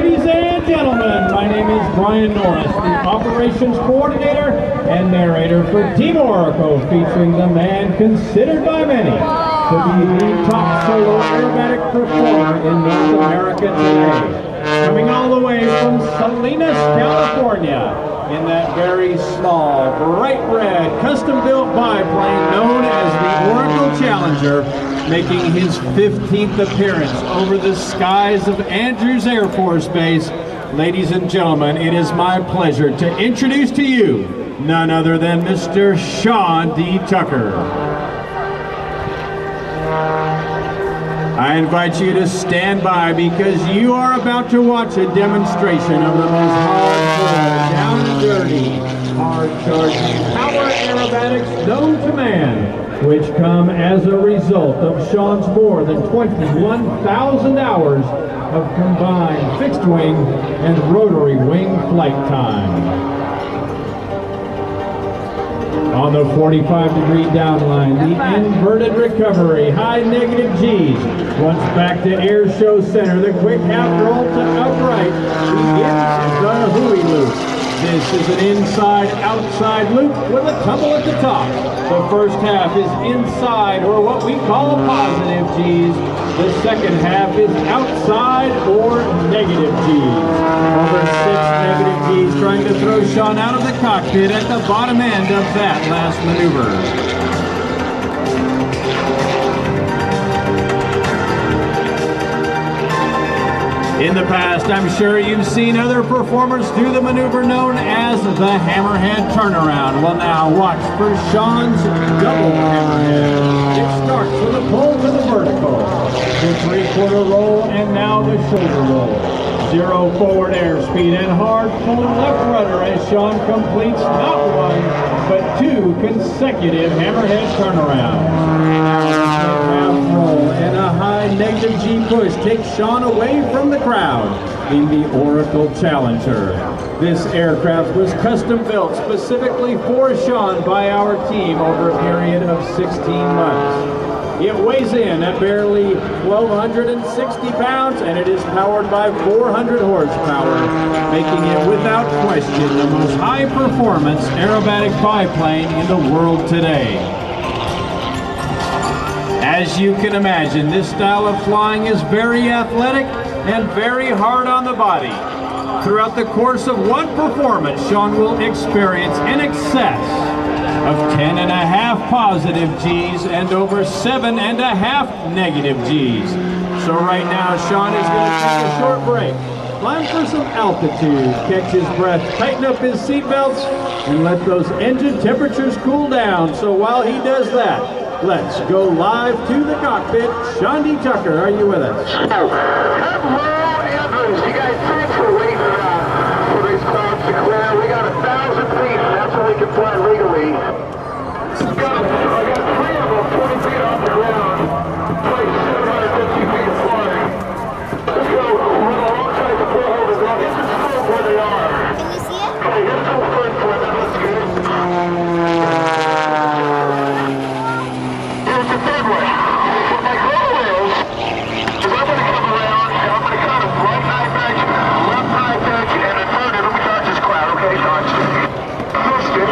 Ladies and gentlemen, my name is Brian Norris, the operations coordinator and narrator for Team Oracle, featuring the man considered by many to be the top solo aerobatic performer in North America today. Coming all the way from Salinas, California, in that very small, bright red, custom-built biplane known as the Oracle Challenger, making his 15th appearance over the skies of Andrews Air Force Base. Ladies and gentlemen, it is my pleasure to introduce to you none other than Mr. Sean D. Tucker. I invite you to stand by because you are about to watch a demonstration of the most hardcore, down and dirty, hard-charging power aerobatics known to man, which come as a result of Sean's more than 21,000 hours of combined fixed-wing and rotary wing flight time. On the 45-degree downline, the inverted recovery, high negative G's. Once back to air show center, the quick half roll to upright begins the Hui loop. This is an inside-outside loop with a tumble at the top. The first half is inside, or what we call positive G's. The second half is outside, or negative G's. Over 6 negative G's, trying to throw Sean out of the cockpit at the bottom end of that last maneuver. In the past, I'm sure you've seen other performers do the maneuver known as the hammerhead turnaround. Well, now watch for Sean's double hammerhead. It starts with a pull to the vertical, the three-quarter roll, and now the shoulder roll. 0 forward airspeed and hard pull left rudder as Sean completes not 1, but 2 consecutive hammerhead turnarounds. Half roll and a high negative G push takes Sean away from the crowd in the Oracle Challenger. This aircraft was custom built specifically for Sean by our team over a period of 16 months. It weighs in at barely 1,260 pounds, and it is powered by 400 horsepower, making it without question the most high-performance aerobatic biplane in the world today. As you can imagine, this style of flying is very athletic and very hard on the body. Throughout the course of one performance, Sean will experience in excess of 10.5 positive G's and over 7.5 negative G's. So right now, Sean is going to take a short break, climb for some altitude, catch his breath, tighten up his seatbelts, and let those engine temperatures cool down. So while he does that, let's go live to the cockpit. Sean D. Tucker, are you with us? Hello, Andrews. You guys, thanks for waiting for these clouds to clear. We got 1,000 feet, and that's what we can fly legally. I got 3 of them 20 feet off the ground. Like 750 feet of flying. Let's go run alongside the pull holders. Now, this is still where they are. Can you see it? Okay, here's the first one. That looks good. Here's the third one. What my goal is I'm going to come around, and I'm going to cut a right high pitch, left high pitch, and a third. Let me touch this cloud, okay, Sean? Twist it.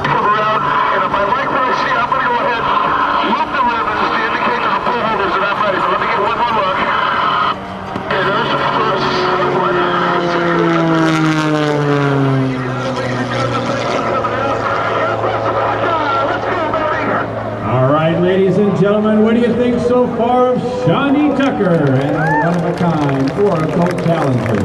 Come around, and if I like what I see, I'm going to go ahead and loop the ribbons to indicate to the pull holders that I'm ready. So let me get one more look. Okay, there's the first one. All right, ladies and gentlemen, what do you think so far of Sean D. Tucker and a one-of-a-kind Oracle Challenger?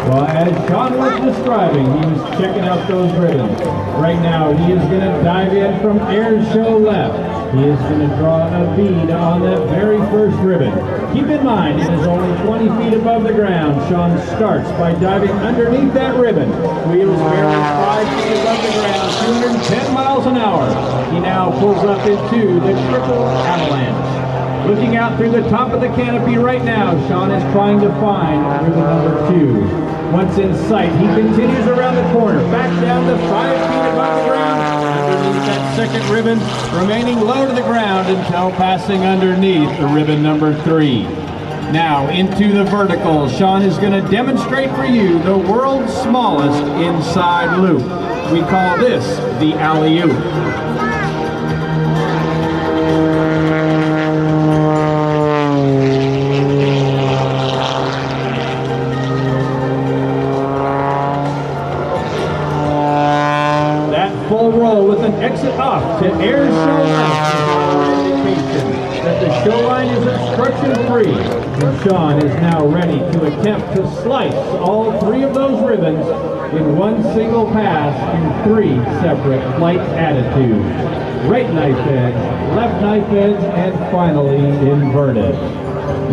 Well, as Sean was describing, he was checking out those ribbons. Right now, he is going to dive in from air show left. He is going to draw a bead on that very first ribbon. Keep in mind, it is only 20 feet above the ground. Sean starts by diving underneath that ribbon. Wheels barely 5 feet above the ground, 210 miles an hour. He now pulls up into the triple avalanche. Looking out through the top of the canopy right now, Sean is trying to find ribbon number 2. Once in sight, he continues around the corner, back down to 5 feet above the ground, underneath that second ribbon, remaining low to the ground until passing underneath the ribbon number 3. Now into the vertical, Sean is going to demonstrate for you the world's smallest inside loop. We call this the alley-oop. That full roll with an exit off to airshow left is our indication that the show line is obstruction-free. And Sean is now ready to attempt to slice all three of those ribbons in one single pass in three separate flight attitudes. Right knife edge, left knife edge, and finally inverted.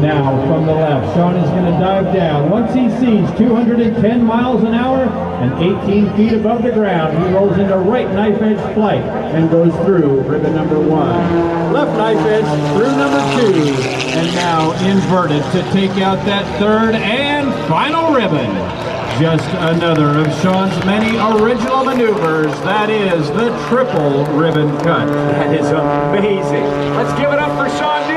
Now from the left, Sean is going to dive down. Once he sees 210 miles an hour and 18 feet above the ground, he rolls into right knife edge flight and goes through ribbon number 1. Left knife edge through number 2, and now inverted to take out that third and final ribbon. Just another of Sean's many original maneuvers. That is the triple ribbon cut. That is amazing. Let's give it up for Sean D.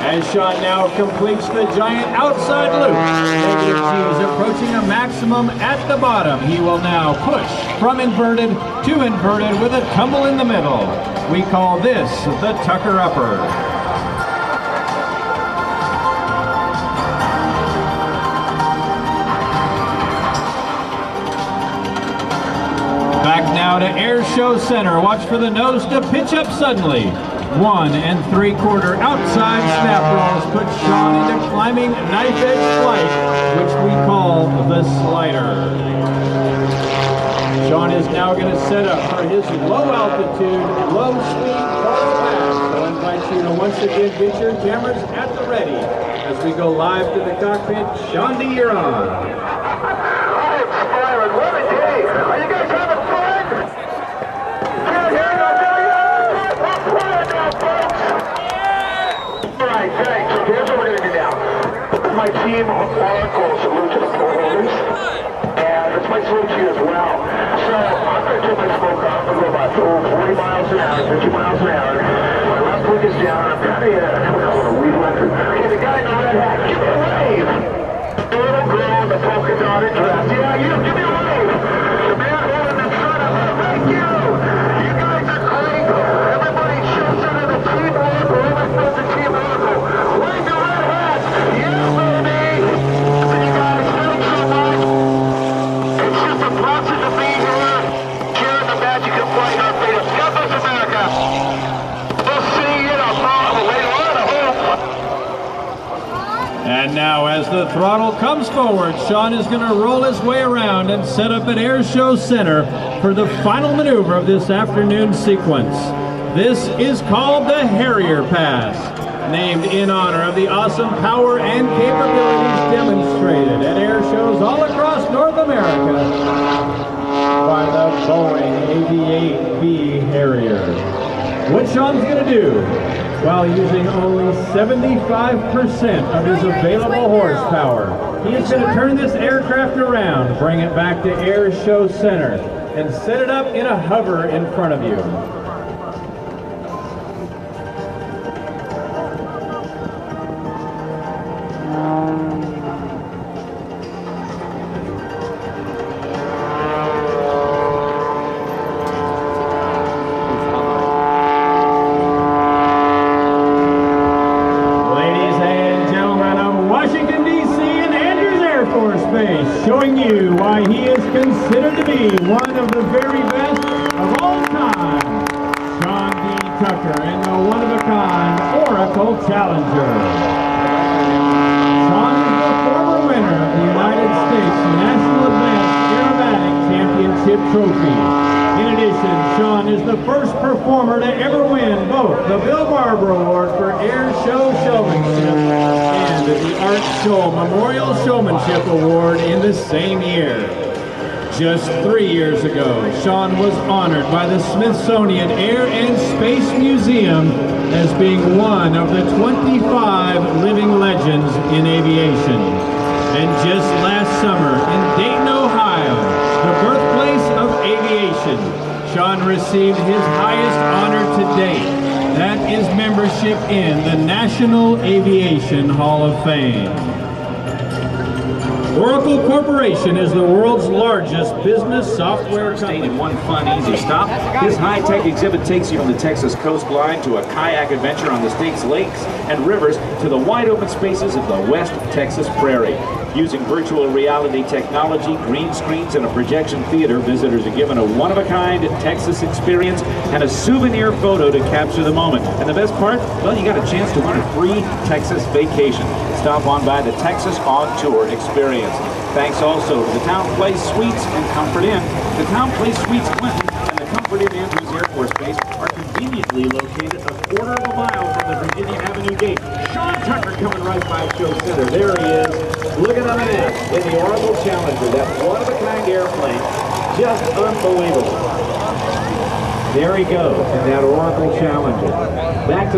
As Sean now completes the giant outside loop, negative G's approaching a maximum at the bottom. He will now push from inverted to inverted with a tumble in the middle. We call this the Tucker Upper. Back now to air show center. Watch for the nose to pitch up suddenly. 1 3/4 outside snap rolls put Sean into climbing knife edge flight, which we call the slider. Sean is now going to set up for his low altitude, low speed photo pass. So I invite you to once again get your cameras at the ready as we go live to the cockpit. Sean D, you're on. I'm inspired. What a day. Are you guys having fun? Here, I'll tell you. We're playing now, folks. All right, thanks. So here's what we're going to do now. My team, Oracle, salute to the pole holders. And it's my salute to you as well. So I'm going to turn my smoke off. I'm going to go about 40 miles an hour, 50 miles an hour. My left wing is down. I'm kind of a weed whacker. Okay, the guy in the red hat, give me a wave. The little girl in the polka dotted dress. Yeah, you, give me a wave. The man holding in front of her. Thank you. You guys are great. Everybody shifts into the team Oracle. Everybody's the team Oracle. Wave your red hat. Yeah, baby. So you guys, thanks so much. It's just a blessing to be here. Sharing the magic of flight our freedom. God bless America. We'll see you in a bottle later on, I hope. And now as the throttle comes forward, Sean is going to roll his way around and set up at Air Show Center for the final maneuver of this afternoon sequence. This is called the Harrier Pass, named in honor of the awesome power and capabilities demonstrated at air shows all across North America by the Boeing AV-8B Harrier. What Sean's going to do, while using only 75% of his available horsepower, he is going to turn this aircraft around, bring it back to Air Show Center, and set it up in a hover in front of you. Showing you why he is considered to be one of the very best of all time, Sean D. Tucker and the one-of-a-kind Oracle Challenger. Sean is the former winner of the United States National Advanced Aerobatic Championship Trophy. In addition, Sean is the first performer to ever win both the Bill Barber Award for Air Show Showmanship and the Art Show Memorial Showmanship Award in the same year. Just 3 years ago, Sean was honored by the Smithsonian Air and Space Museum as being one of the 25 living legends in aviation. And just last summer in Dayton, Ohio, the birthplace of aviation, Sean received his highest honor to date, That is membership in the National Aviation Hall of Fame. Oracle Corporation is the world's largest business software company. In one fun, easy stop. This high-tech exhibit takes you from the Texas coastline to a kayak adventure on the state's lakes and rivers to the wide-open spaces of the West Texas prairie. Using virtual reality technology, green screens, and a projection theater, visitors are given a one-of-a-kind Texas experience and a souvenir photo to capture the moment. And the best part? Well, you got a chance to win a free Texas vacation. Stop on by the Texas On Tour experience. Thanks also to the Town Place Suites and Comfort Inn. The Town Place Suites Clinton and the Comfort Inn Andrews Air Force Base are conveniently located a quarter of a mile from the Virginia Avenue gate. Sean Tucker coming right by Show Center. There he is. Looking on the map in the Oracle Challenger. That one-of-a-kind airplane. Just unbelievable. There he goes in that Oracle Challenger. Back to